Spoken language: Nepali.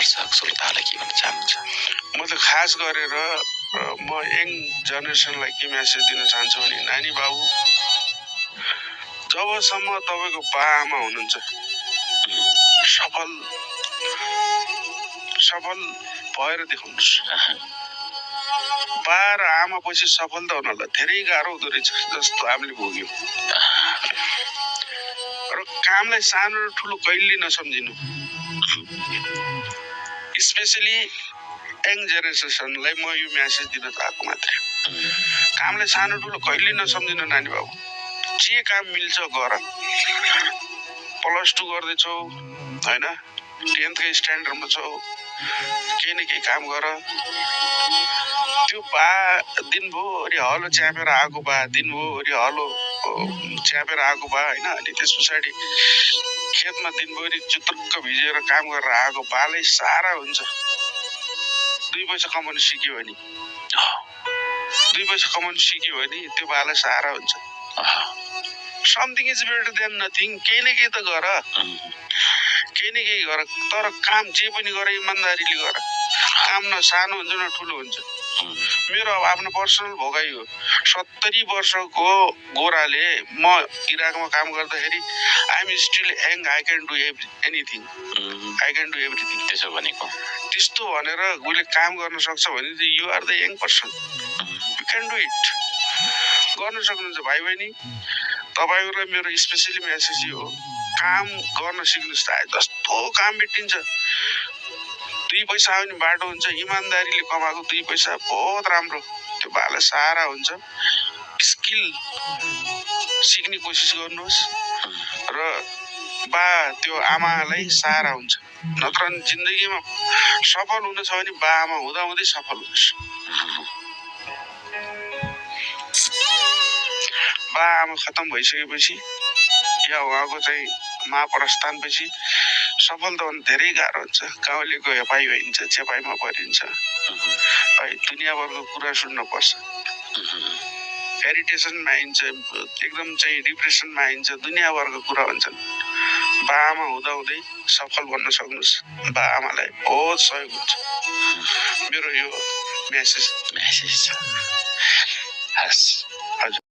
दर्शक श्रोतालाई के भन्न चाहनुहुन्छ? म त खास गरेर म यङ जेनेरेसनलाई के मेसेज दिन चाहन्छु भने नानी बाबु जबसम्म तपाईको बाआमा हुनुहुन्छ सफल भएर देखाउनुहोस्। बा र आमा पछि सफलता हुनलाई धेरै गाह्रो हुँदो रहेछ जस्तो हामीले भोग्यौँ। र कामलाई सानो र ठुलो कहिले नसम्झिनु, स्पेसली यङ जेनेरेसनलाई म यो मेसेज दिन चाहेको मात्रै। कामलाई सानो ठुलो कहिले नसम्झिनु नानी बाबु, जे काम मिल्छ गर। +2 गर्दैछौ हैन, 10th को स्ट्यान्डर्डमा छौ, केही न केही काम गर। त्यो बा दिनभरि हलो च्यापेर आएको बा, दिनभरि हलो च्यापेर आएको बा हैन, अनि त्यस पछाडि खेतमा दिनभरि चुतुक्क भिजेर काम गरेर आएको बालाई सारा हुन्छ। 2 पैसा कमाउन सिक्यो भने, 2 पैसा कमाउन सिक्यो भने त्यो बालाई सारा हुन्छ। Something is better than nothing. केही न केही त गर, केही न केही गर, तर काम जे पनि गर इमानदारीले गर। काम न सानो हुन्छ न ठुलो हुन्छ। मेरो अब आफ्नो पर्सनल भोगाइ हो। 70 वर्षको गोराले म इराकमा काम गर्दाखेरि I am still young, I can do anything, I can do everything. त्यसो भनेको त्यस्तो भनेर उसले काम गर्न सक्छ भने you are the young person, you can do it. गर्न सक्नुहुन्छ भाइ बहिनी। तपाईहरुलाई मेरो स्पेशली मेसेज यो हो, काम गर्न सिक्नुस्। जस्तो काम भेटिन्छ, 2 पैसा आउने बाटो हुन्छ, इमानदारीले कमाएको 2 पैसा बहुत राम्रो, त्यो बाला सारा हुन्छ। स्किल सिक्ने कोसिस गर्नुहोस् र बा त्यो आमालाई सारा हुन्छ। नत्र जिन्दगीमा सफल हुन छ भने बा आमा हुँदा हुँदै सफल हुनुहोस्। बा आमा खतम भइसकेपछि या उहाँको चाहिँ महाप्रस्थानपछि सफलता हुन धेरै गाह्रो हुन्छ। गाउँलेको हेपाइ भइन्छ, चेपाइमा परिन्छ है, दुनियाँभरको कुरा सुन्न पर्छ, इरिटेसनमा आइन्छ, एकदम चाहिँ डिप्रेसनमा आइन्छ, दुनियाँभरको कुरा हुन्छन्। बा आमा हुँदा हुँदै सफल बन्न सक्नुहोस्। बा आमालाई बहुत सहयोग हुन्छ। मेरो यो मेसेज हस्। हजुर।